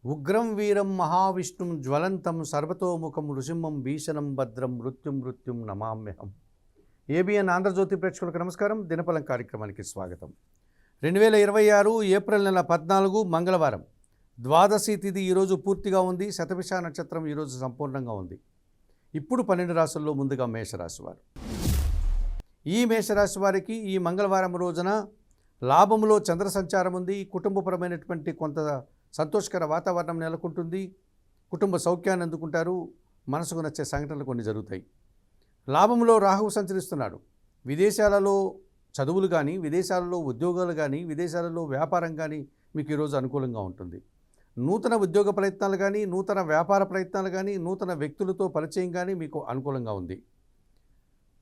ఉగ్రం వీరం మహావిష్ణుం జ్వలంతం సర్వతోముఖం నృసింహం భీషణం భద్రం మృత్యుం నమామ్యహం. ఏబిఎన్ ఆంధ్రజ్యోతి ప్రేక్షకులకు నమస్కారం. దినఫలం కార్యక్రమానికి స్వాగతం. 2026 ఏప్రిల్ నెల 14 మంగళవారం ద్వాదశి తిథి ఈరోజు పూర్తిగా ఉంది. శతభిష నక్షత్రం ఈరోజు సంపూర్ణంగా ఉంది. ఇప్పుడు 12 రాశుల్లో ముందుగా మేషరాశి వారు. ఈ మేషరాశి వారికి ఈ మంగళవారం రోజున లాభంలో చంద్ర సంచారం ఉంది. కుటుంబపరమైనటువంటి కొంత సంతోషకర వాతావరణం నెలకొంటుంది. కుటుంబ సౌఖ్యాన్ని అందుకుంటారు. మనసుకు నచ్చే సంఘటనలు కొన్ని జరుగుతాయి. లాభంలో రాహువు సంచరిస్తున్నాడు. విదేశాలలో చదువులు కానీ, విదేశాలలో ఉద్యోగాలు కానీ, విదేశాలలో వ్యాపారం కానీ మీకు ఈరోజు అనుకూలంగా ఉంటుంది. నూతన ఉద్యోగ ప్రయత్నాలు కానీ, నూతన వ్యాపార ప్రయత్నాలు కానీ, నూతన వ్యక్తులతో పరిచయం కానీ మీకు అనుకూలంగా ఉంది.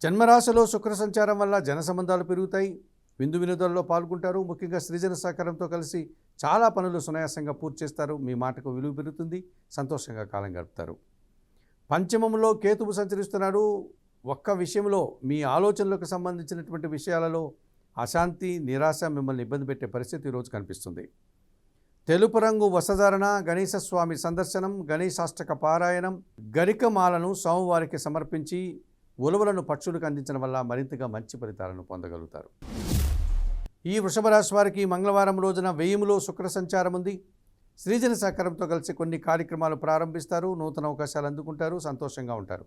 జన్మరాశిలో శుక్ర సంచారం వల్ల జన సంబంధాలు పెరుగుతాయి. విందు వినోదాల్లో పాల్గొంటారు. ముఖ్యంగా సృజన సహకారంతో కలిసి చాలా పనులు సునాయాసంగా పూర్తి చేస్తారు. మీ మాటకు విలువ పెరుగుతుంది. సంతోషంగా కాలం గడుపుతారు. పంచమంలో కేతువు సంచరిస్తున్నాడు. ఒక్క విషయంలో మీ ఆలోచనలకు సంబంధించినటువంటి విషయాలలో అశాంతి, నిరాశ మిమ్మల్ని ఇబ్బంది పెట్టే పరిస్థితి ఈరోజు కనిపిస్తుంది. తెలుపు రంగు వస్త్రధారణ, గణేశ స్వామి సందర్శనం, గణేశాష్టక పారాయణం, గరికమాలను సోమవారికి సమర్పించి ఉలవలను పక్షులకు అందించడం వల్ల మరింతగా మంచి ఫలితాలను పొందగలుగుతారు. ఈ వృషభ రాశి వారికి మంగళవారం రోజున వ్యయములో శుక్ర సంచారం ఉంది. సృజన సహకారంతో కలిసి కొన్ని కార్యక్రమాలు ప్రారంభిస్తారు. నూతన అవకాశాలు అందుకుంటారు. సంతోషంగా ఉంటారు.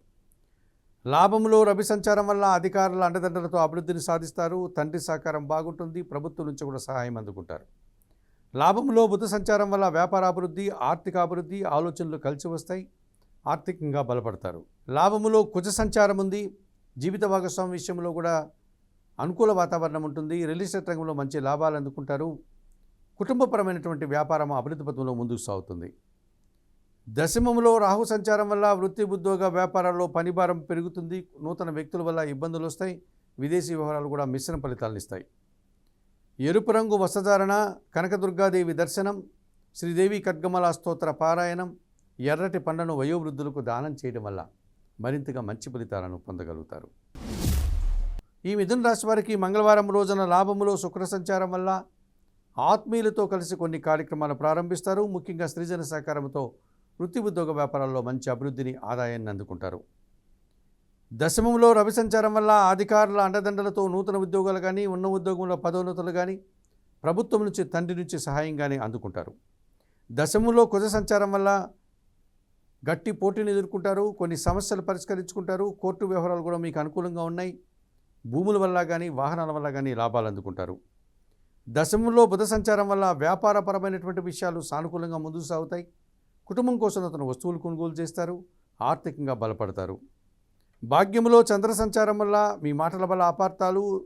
లాభంలో రవి సంచారం వల్ల అధికారుల అండదండలతో అభివృద్ధిని సాధిస్తారు. తండ్రి సహకారం బాగుంటుంది. ప్రభుత్వం నుంచి కూడా సహాయం అందుకుంటారు. లాభంలో బుధ సంచారం వల్ల వ్యాపార అభివృద్ధి, ఆర్థిక అభివృద్ధి, ఆలోచనలు కలిసి వస్తాయి. ఆర్థికంగా బలపడతారు. లాభములో కుజ సంచారం ఉంది. జీవిత భాగస్వామి విషయంలో కూడా అనుకూల వాతావరణం ఉంటుంది. రియల్ ఎస్టేట్ రంగంలో మంచి లాభాలు అందుకుంటారు. కుటుంబపరమైనటువంటి వ్యాపారం అభివృద్ధి పథంలో ముందుకు సాగుతుంది. దశమంలో రాహు సంచారం వల్ల వృత్తి, ఉద్యోగ, వ్యాపారాల్లో పనిభారం పెరుగుతుంది. నూతన వ్యక్తుల వల్ల ఇబ్బందులు వస్తాయి. విదేశీ వ్యవహారాలు కూడా మిశ్రమ ఫలితాలను ఇస్తాయి. ఎరుపు రంగు వస్త్రధారణ, కనకదుర్గాదేవి దర్శనం, శ్రీదేవి ఖడ్గమాల స్తోత్ర పారాయణం, ఎర్రటి పండ్లను వయోవృద్ధులకు దానం చేయడం వల్ల మరింతగా మంచి ఫలితాలను పొందగలుగుతారు. ఈ మిథున రాశి వారికి మంగళవారం రోజున లాభములో శుక్ర సంచారం వల్ల ఆత్మీయులతో కలిసి కొన్ని కార్యక్రమాలు ప్రారంభిస్తారు. ముఖ్యంగా సృజన సహకారంతో వృత్తి, ఉద్యోగ, వ్యాపారాల్లో మంచి అభివృద్ధిని, ఆదాయాన్ని అందుకుంటారు. దశమంలో రవి సంచారం వల్ల అధికారుల అండదండలతో నూతన ఉద్యోగాలు కానీ, ఉన్న ఉద్యోగంలో పదోన్నతులు కానీ, ప్రభుత్వం నుంచి, తండ్రి నుంచి సహాయం కానీ అందుకుంటారు. దశమంలో కుజ సంచారం వల్ల గట్టి పోటీని ఎదుర్కొంటారు. కొన్ని సమస్యలు పరిష్కరించుకుంటారు. కోర్టు వ్యవహారాలు కూడా మీకు అనుకూలంగా ఉన్నాయి. భూముల వల్ల కానీ, వాహనాల వల్ల కానీ లాభాలు అందుకుంటారు. దశమంలో బుధ సంచారం వల్ల వ్యాపారపరమైనటువంటి విషయాలు సానుకూలంగా ముందుకు సాగుతాయి. కుటుంబం కోసం అతను వస్తువులు కొనుగోలు చేస్తారు. ఆర్థికంగా బలపడతారు. భాగ్యములో చంద్ర సంచారం వల్ల మీ మాటల వల్ల అపార్థాలు,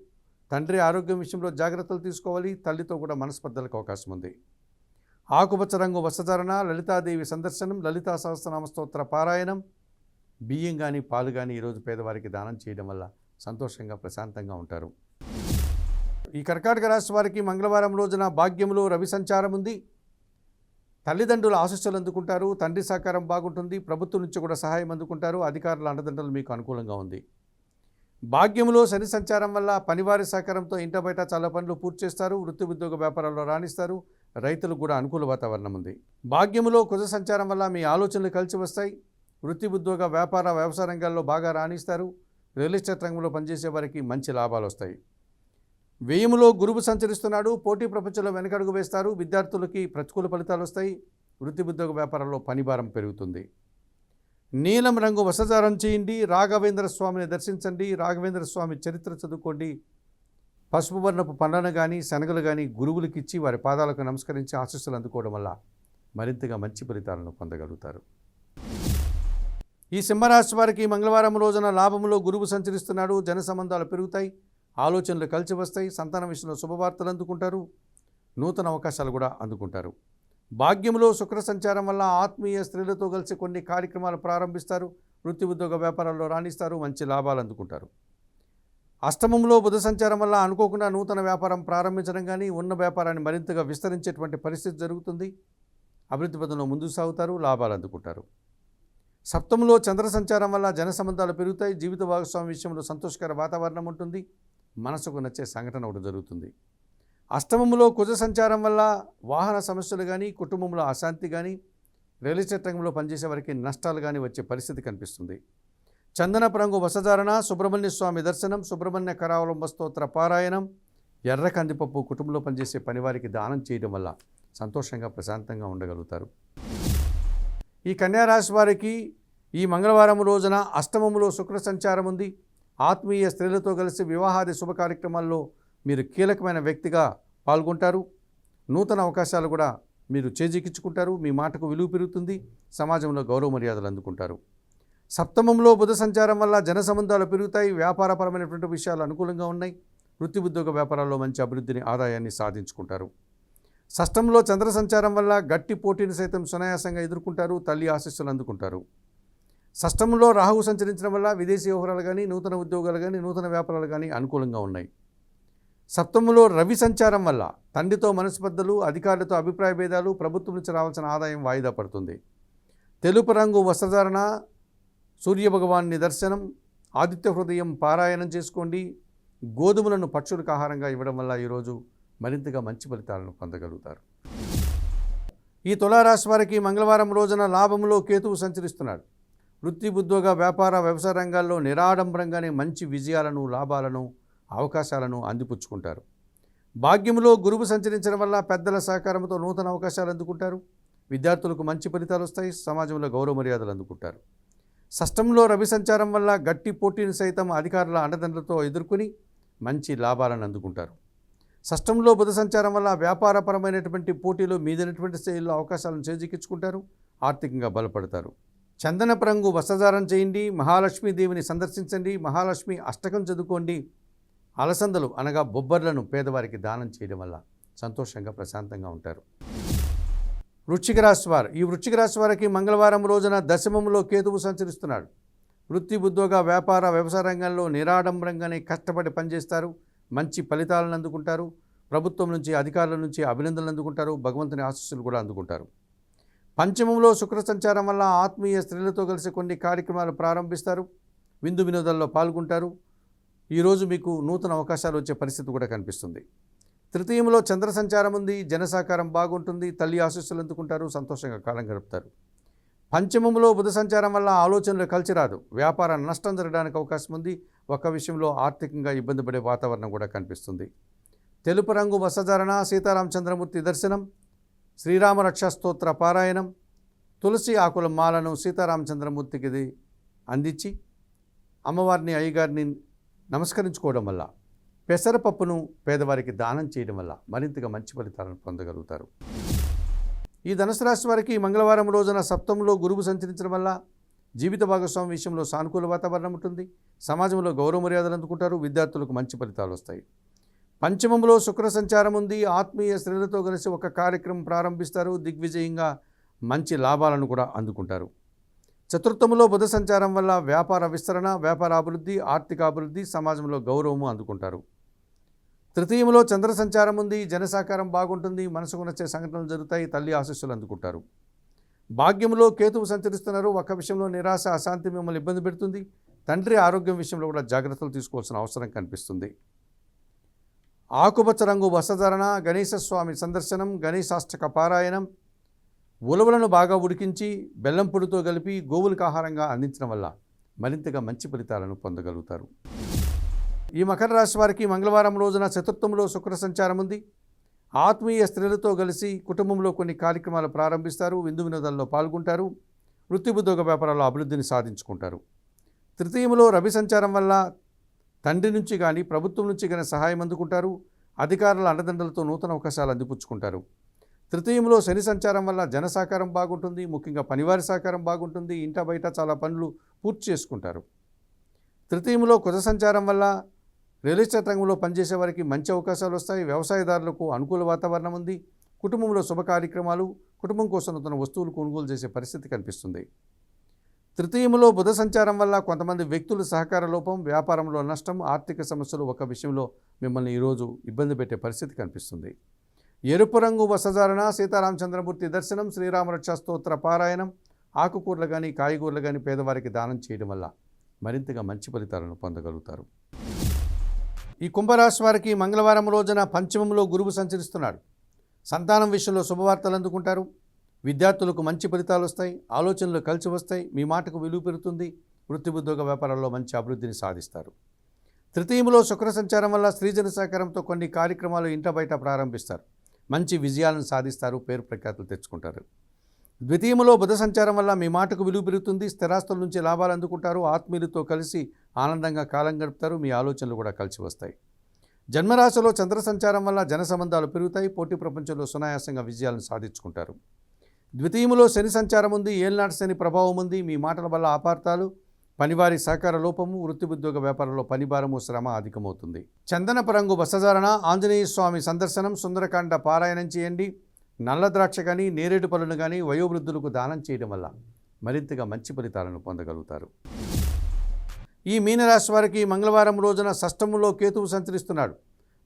తండ్రి ఆరోగ్యం విషయంలో జాగ్రత్తలు తీసుకోవాలి. తల్లితో కూడా మనస్పర్ధలకు అవకాశం ఉంది. ఆకుపచ్చ రంగు వస్త్రధారణ, లలితాదేవి సందర్శనం, లలితా సహస్రనామ స్తోత్ర పారాయణం, బియ్యం కానీ, పాలు కానీ ఈరోజు పేదవారికి దానం చేయడం వల్ల సంతోషంగా, ప్రశాంతంగా ఉంటారు. ఈ కర్కాటక రాశి వారికి మంగళవారం రోజున భాగ్యంలో రవి సంచారం ఉంది. తల్లిదండ్రుల ఆశీస్సులు అందుకుంటారు. తండ్రి సహకారం బాగుంటుంది. ప్రభుత్వం నుంచి కూడా సహాయం అందుకుంటారు. అధికారుల అండదండలు మీకు అనుకూలంగా ఉంది. భాగ్యంలో శని సంచారం వల్ల పనివారి సహకారంతో ఇంట బయట చాలా పనులు పూర్తి చేస్తారు. వృత్తి, ఉద్యోగ, వ్యాపారాల్లో రాణిస్తారు. రైతులకు కూడా అనుకూల వాతావరణం ఉంది. భాగ్యములో కుజ సంచారం వల్ల మీ ఆలోచనలు కలిసి వస్తాయి. వృత్తి, ఉద్యోగ, వ్యాపార, వ్యవసాయ రంగాల్లో బాగా రాణిస్తారు. రియల్ ఎస్టేట్ రంగంలో పనిచేసే వారికి మంచి లాభాలు వస్తాయి. వ్యయములో గురువు సంచరిస్తున్నాడు. పోటీ ప్రపంచంలో వెనకడుగు వేస్తారు. విద్యార్థులకి ప్రతికూల ఫలితాలు వస్తాయి. వృత్తి, ఉద్యోగ, వ్యాపారాల్లో పనిభారం పెరుగుతుంది. నీలం రంగు వస్త్రధారణ చేయండి. రాఘవేంద్ర స్వామిని దర్శించండి. రాఘవేంద్ర స్వామి చరిత్ర చదువుకోండి. పసుపు వర్ణపు పండ్లను కానీ, శనగలు కానీ గురువులకు ఇచ్చి వారి పాదాలకు నమస్కరించి ఆశీస్సులు అందుకోవడం వల్ల మరింతగా మంచి ఫలితాలను పొందగలుగుతారు. ఈ సింహరాశి వారికి మంగళవారం రోజున లాభంలో గురువు సంచరిస్తున్నాడు. జన సంబంధాలు పెరుగుతాయి. ఆలోచనలు కలిసి వస్తాయి. సంతాన విషయంలో శుభవార్తలు అందుకుంటారు. నూతన అవకాశాలు కూడా అందుకుంటారు. భాగ్యంలో శుక్ర సంచారం వల్ల ఆత్మీయ స్త్రీలతో కలిసి కొన్ని కార్యక్రమాలు ప్రారంభిస్తారు. వృత్తి, ఉద్యోగ, వ్యాపారాల్లో రాణిస్తారు. మంచి లాభాలు అందుకుంటారు. అష్టమంలో బుధ సంచారం వల్ల అనుకోకుండా నూతన వ్యాపారం ప్రారంభించడం కానీ, ఉన్న వ్యాపారాన్ని మరింతగా విస్తరించేటువంటి పరిస్థితి జరుగుతుంది. అభివృద్ధి పథంలో ముందుకు సాగుతారు. లాభాలు అందుకుంటారు. సప్తమంలో చంద్ర సంచారం వల్ల జన సంబంధాలు పెరుగుతాయి. జీవిత భాగస్వామి విషయంలో సంతోషకర వాతావరణం ఉంటుంది. మనసుకు నచ్చే సంఘటన ఒకటి జరుగుతుంది. అష్టమంలో కుజ సంచారం వల్ల వాహన సమస్యలు కానీ, కుటుంబంలో అశాంతి కానీ, రియల్ ఎస్టేట్ రంగంలో పనిచేసే వారికి నష్టాలు కానీ వచ్చే పరిస్థితి కనిపిస్తుంది. చందనపు రంగు వస్త్రధారణ, సుబ్రహ్మణ్య స్వామి దర్శనం, సుబ్రహ్మణ్య కరావలంబ స్తోత్ర పారాయణం, ఎర్ర కందిపప్పు కుటుంబంలో పనిచేసే పనివారికి దానం చేయడం వల్ల సంతోషంగా ప్రశాంతంగా ఉండగలుగుతారు. ఈ కన్యా రాశి వారికి ఈ మంగళవారం రోజున అష్టమములో శుక్ర సంచారం ఉంది. ఆత్మీయ స్త్రీలతో కలిసి వివాహాది శుభ కార్యక్రమాల్లో మీరు కీలకమైన వ్యక్తిగా పాల్గొంటారు. నూతన అవకాశాలు కూడా మీరు చేజిక్కించుకుంటారు. మీ మాటకు విలువ పెరుగుతుంది. సమాజంలో గౌరవ మర్యాదలు అందుకుంటారు. సప్తమంలో బుధ సంచారం వల్ల జన సంబంధాలు పెరుగుతాయి. వ్యాపారపరమైనటువంటి విషయాలు అనుకూలంగా ఉన్నాయి. వృత్తి ఉద్యోగ వ్యాపారాల్లో మంచి అభివృద్ధిని, ఆదాయాన్ని సాధించుకుంటారు. షష్టంలో చంద్ర సంచారం వల్ల గట్టి పోటీని సైతం సునాయాసంగా ఎదుర్కొంటారు. తల్లి ఆశీస్సులు అందుకుంటారు. షష్టంలో రాహువు సంచరించడం వల్ల విదేశీ వ్యవహారాలు కానీ, నూతన ఉద్యోగాలు కానీ, నూతన వ్యాపారాలు కానీ అనుకూలంగా ఉన్నాయి. సప్తమంలో రవి సంచారం వల్ల తండ్రితో మనస్పర్ధలు, అధికారులతో అభిప్రాయ భేదాలు, ప్రభుత్వం నుంచి రావాల్సిన ఆదాయం వాయిదా పడుతుంది. తెలుపు రంగు వస్త్రధారణ, సూర్యభగవాన్ని దర్శనం, ఆదిత్య హృదయం పారాయణం చేసుకోండి. గోధుమలను పక్షులకు ఆహారంగా ఇవ్వడం వల్ల ఈరోజు మరింతగా మంచి ఫలితాలను పొందగలుగుతారు. ఈ తులారాశి వారికి మంగళవారం రోజున లాభంలో కేతువు సంచరిస్తున్నాడు. వృత్తి ఉద్యోగ వ్యాపార వ్యవసాయ రంగాల్లో నిరాడంబరంగానే మంచి విజయాలను, లాభాలను, అవకాశాలను అందిపుచ్చుకుంటారు. భాగ్యంలో గురువు సంచరించడం వల్ల పెద్దల సహకారంతో నూతన అవకాశాలు అందుకుంటారు. విద్యార్థులకు మంచి ఫలితాలు వస్తాయి. సమాజంలో గౌరవ మర్యాదలు అందుకుంటారు. షష్టంలో రవి సంచారం వల్ల గట్టి పోటీని సైతం అధికారుల అండదండలతో ఎదుర్కొని మంచి లాభాలను అందుకుంటారు. షష్టంలో బుధ సంచారం వల్ల వ్యాపారపరమైనటువంటి పోటీలో మీదైనటువంటి స్థాయిలో అవకాశాలను చేజిక్కించుకుంటారు. ఆర్థికంగా బలపడతారు. చందనపు రంగు వస్త్రధారణ చేయండి. మహాలక్ష్మీదేవిని సందర్శించండి. మహాలక్ష్మి అష్టకం చదువుకోండి. అలసందలు అనగా బొబ్బర్లను పేదవారికి దానం చేయడం వల్ల సంతోషంగా ప్రశాంతంగా ఉంటారు. వృశ్చిక రాశి వారు, ఈ వృశ్చిక రాశి వారికి మంగళవారం రోజున దశమంలో కేతువు సంచరిస్తున్నాడు. వృత్తి ఉద్యోగ వ్యాపార వ్యవసాయ రంగంలో నిరాడంబరంగానే కష్టపడి పనిచేస్తారు. మంచి ఫలితాలను అందుకుంటారు. ప్రభుత్వం నుంచి, అధికారుల నుంచి అభినందనలు అందుకుంటారు. భగవంతుని ఆశీస్సులు కూడా అందుకుంటారు. పంచమంలో శుక్ర సంచారం వల్ల ఆత్మీయ స్త్రీలతో కలిసి కొన్ని కార్యక్రమాలు ప్రారంభిస్తారు. విందు వినోదాల్లో పాల్గొంటారు. ఈరోజు మీకు నూతన అవకాశాలు వచ్చే పరిస్థితి కూడా కనిపిస్తుంది. తృతీయంలో చంద్ర సంచారం ఉంది. జనసహకారం బాగుంటుంది. తల్లి ఆశీస్సులు అందుకుంటారు. సంతోషంగా కాలం గడుపుతారు. పంచమంలో బుధ సంచారం వల్ల ఆలోచనలు కలిసి రాదు. వ్యాపార నష్టం జరగడానికి అవకాశం ఉంది. ఒక విషయంలో ఆర్థికంగా ఇబ్బంది పడే వాతావరణం కూడా కనిపిస్తుంది. తెలుపు రంగు వస్త్రధారణ, సీతారామచంద్రమూర్తి దర్శనం, శ్రీరామ రక్షా స్తోత్ర పారాయణం, తులసి ఆకుల మాలను సీతారామచంద్రమూర్తికి అందించి అమ్మవారిని, అయ్యగారిని నమస్కరించుకోవడం వల్ల, పెసరపప్పును పేదవారికి దానం చేయడం వల్ల మరింతగా మంచి ఫలితాలను పొందగలుగుతారు. ఈ ధనుసు రాశి వారికి మంగళవారం రోజున సప్తమంలో గురువు సంచరించడం వల్ల జీవిత భాగస్వామి విషయంలో సానుకూల వాతావరణం ఉంటుంది. సమాజంలో గౌరవ మర్యాదలు అందుకుంటారు. విద్యార్థులకు మంచి ఫలితాలు వస్తాయి. పంచమంలో శుక్ర సంచారం ఉంది. ఆత్మీయ స్త్రీలతో కలిసి ఒక కార్యక్రమం ప్రారంభిస్తారు. దిగ్విజయంగా మంచి లాభాలను కూడా అందుకుంటారు. చతుర్థంలో బుధ సంచారం వల్ల వ్యాపార విస్తరణ, వ్యాపార అభివృద్ధి, ఆర్థిక అభివృద్ధి, సమాజంలో గౌరవము అందుకుంటారు. తృతీయంలో చంద్ర సంచారం ఉంది. జనసహకారం బాగుంటుంది. మనసుకు నచ్చే సంఘటనలు జరుగుతాయి. తల్లి ఆశీస్సులు అందుకుంటారు. భాగ్యంలో కేతువు సంచరిస్తున్నారు. ఒక విషయంలో నిరాశ, అశాంతి మిమ్మల్ని ఇబ్బంది పెడుతుంది. తండ్రి ఆరోగ్యం విషయంలో కూడా జాగ్రత్తలు తీసుకోవాల్సిన అవసరం కనిపిస్తుంది. ఆకుపచ్చ రంగు వస్త్రధారణ, గణేశ స్వామి సందర్శనం, గణేశాష్టక పారాయణం, ఉలవలను బాగా ఉడికించి బెల్లం పొడితో కలిపి గోవులకు ఆహారంగా అందించడం వల్ల మరింతగా మంచి ఫలితాలను పొందగలుగుతారు. ఈ మకర రాశి వారికి మంగళవారం రోజున చతుర్థంలో శుక్ర సంచారం ఉంది. ఆత్మీయ స్త్రీలతో కలిసి కుటుంబంలో కొన్ని కార్యక్రమాలు ప్రారంభిస్తారు. విందు వినోదాల్లో పాల్గొంటారు. వృత్తి ఉద్యోగ వ్యాపారాల్లో అభివృద్ధిని సాధించుకుంటారు. తృతీయంలో రవి సంచారం వల్ల తండ్రి నుంచి కానీ, ప్రభుత్వం నుంచి కానీ సహాయం అందుకుంటారు. అధికారుల అండదండలతో నూతన అవకాశాలు అందిపుచ్చుకుంటారు. తృతీయంలో శని సంచారం వల్ల జన సహకారం బాగుంటుంది. ముఖ్యంగా పనివారి సహకారం బాగుంటుంది. ఇంట బయట చాలా పనులు పూర్తి చేసుకుంటారు. తృతీయంలో కుజ సంచారం వల్ల రియల్ ఎస్టేట్ రంగంలో పనిచేసే వారికి మంచి అవకాశాలు వస్తాయి. వ్యవసాయదారులకు అనుకూల వాతావరణం ఉంది. కుటుంబంలో శుభ కార్యక్రమాలు, కుటుంబం కోసం నూతన వస్తువులు కొనుగోలు చేసే పరిస్థితి కనిపిస్తుంది. తృతీయంలో బుధ సంచారం వల్ల కొంతమంది వ్యక్తుల సహకార లోపం, వ్యాపారంలో నష్టం, ఆర్థిక సమస్యలు ఒక విషయంలో మిమ్మల్ని ఈరోజు ఇబ్బంది పెట్టే పరిస్థితి కనిపిస్తుంది. ఎరుపు రంగు వస్త్రధారణ, సీతారామచంద్రమూర్తి దర్శనం, శ్రీరామ రక్షా స్తోత్ర పారాయణం, ఆకుకూరలు కానీ, కాయగూరలు కానీ పేదవారికి దానం చేయడం వల్ల మరింతగా మంచి ఫలితాలను పొందగలుగుతారు. ఈ కుంభరాశి వారికి మంగళవారం రోజున పంచమంలో గురువు సంచరిస్తున్నాడు. సంతానం విషయంలో శుభవార్తలు అందుకుంటారు. విద్యార్థులకు మంచి ఫలితాలు వస్తాయి, ఆలోచనలు కలిసి వస్తాయి, మీ మాటకు విలువ పెరుగుతుంది, వృత్తి ఉద్యోగ వ్యాపారాల్లో మంచి అభివృద్ధిని సాధిస్తారు. తృతీయంలో శుక్ర సంచారం వల్ల స్త్రీజన సహకారంతో కొన్ని కార్యక్రమాలు ఇంట బయట ప్రారంభిస్తారు, మంచి విజయాలను సాధిస్తారు, పేరు ప్రఖ్యాతులు తెచ్చుకుంటారు. ద్వితీయంలో బుధ సంచారం వల్ల మీ మాటకు విలువ పెరుగుతుంది, స్థిరాస్తుల నుంచి లాభాలు అందుకుంటారు, ఆత్మీయులతో కలిసి ఆనందంగా కాలం గడుపుతారు, మీ ఆలోచనలు కూడా కలిసి వస్తాయి. జన్మరాశిలో చంద్ర సంచారం వల్ల జన సంబంధాలు పెరుగుతాయి, పోటీ ప్రపంచంలో సునాయాసంగా విజయాలను సాధించుకుంటారు. ద్వితీయంలో శని సంచారం ఉంది, ఏళ్నాటి శని ప్రభావం ఉంది, మీ మాటల వల్ల అపార్థాలు, పనివారి సహకార లోపము, వృత్తి ఉద్యోగ వ్యాపారంలో పనిభారము, శ్రమ అధికమవుతుంది. చందనపు రంగు వస్త్రధారణ, ఆంజనేయ స్వామి సందర్శనం, సుందరకాండ పారాయణం చేయండి. నల్ల ద్రాక్ష కానీ నేరేడు పళ్ళను కానీ వయోవృద్ధులకు దానం చేయడం వల్ల మరింతగా మంచి ఫలితాలను పొందగలుగుతారు. ఈ మీనరాశి వారికి మంగళవారం రోజున షష్టమంలో కేతువు సంచరిస్తున్నాడు.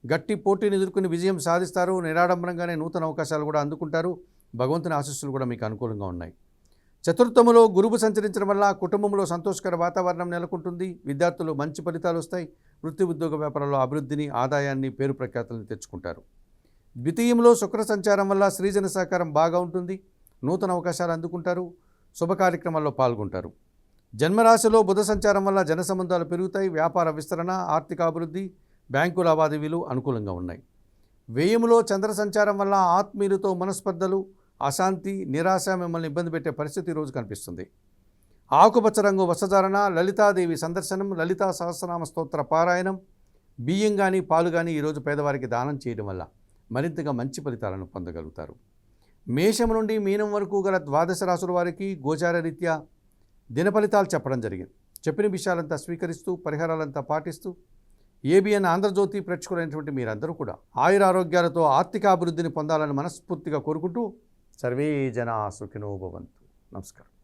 గట్టి పోటీని ఎదుర్కొని విజయం సాధిస్తారు, నిరాడంబరంగానే నూతన అవకాశాలు కూడా అందుకుంటారు, భగవంతుని ఆశీస్సులు కూడా మీకు అనుకూలంగా ఉన్నాయి. చతుర్థములో గురువు సంచరించడం వల్ల కుటుంబంలో సంతోషకర వాతావరణం నెలకొంటుంది, విద్యార్థులు మంచి ఫలితాలు వస్తాయి, వృత్తి ఉద్యోగ వ్యాపారంలో అభివృద్ధిని, ఆదాయాన్ని, పేరు ప్రఖ్యాతులను తెచ్చుకుంటారు. ద్వితీయంలో శుక్ర సంచారం వల్ల స్త్రీజన సహకారం బాగా ఉంటుంది, నూతన అవకాశాలు అందుకుంటారు, శుభ కార్యక్రమాల్లో పాల్గొంటారు. జన్మరాశిలో బుధ సంచారం వల్ల జన సంబంధాలు పెరుగుతాయి, వ్యాపార విస్తరణ, ఆర్థిక అభివృద్ధి, బ్యాంకు లావాదేవీలు అనుకూలంగా ఉన్నాయి. వ్యయములో చంద్ర సంచారం వల్ల ఆత్మీయులతో మనస్పర్ధలు, అశాంతి, నిరాశ మిమ్మల్ని ఇబ్బంది పెట్టే పరిస్థితి ఈరోజు కనిపిస్తుంది. ఆకుపచ్చ రంగు వస్త్రధారణ, లలితాదేవి సందర్శనం, లలితా సహస్రనామ స్తోత్ర పారాయణం, బియ్యం కానీ పాలు కానీ ఈరోజు పేదవారికి దానం చేయడం వల్ల మరింతగా మంచి ఫలితాలను పొందగలుగుతారు. మేషం నుండి మీనం వరకు గల ద్వాదశ రాశుల వారికి గోచార రీత్యా దిన ఫలితాలు చెప్పడం జరిగింది. చెప్పిన విషయాలంతా స్వీకరిస్తూ, పరిహారాలంతా పాటిస్తూ ఏబిఎన్ ఆంధ్రజ్యోతి ప్రేక్షకులైనటువంటి మీరందరూ కూడా ఆయురారోగ్యాలతో ఆర్థిక అభివృద్ధిని పొందాలని మనస్ఫూర్తిగా కోరుకుంటూ సర్వే జనా సుఖినో భవంతు. నమస్కారం.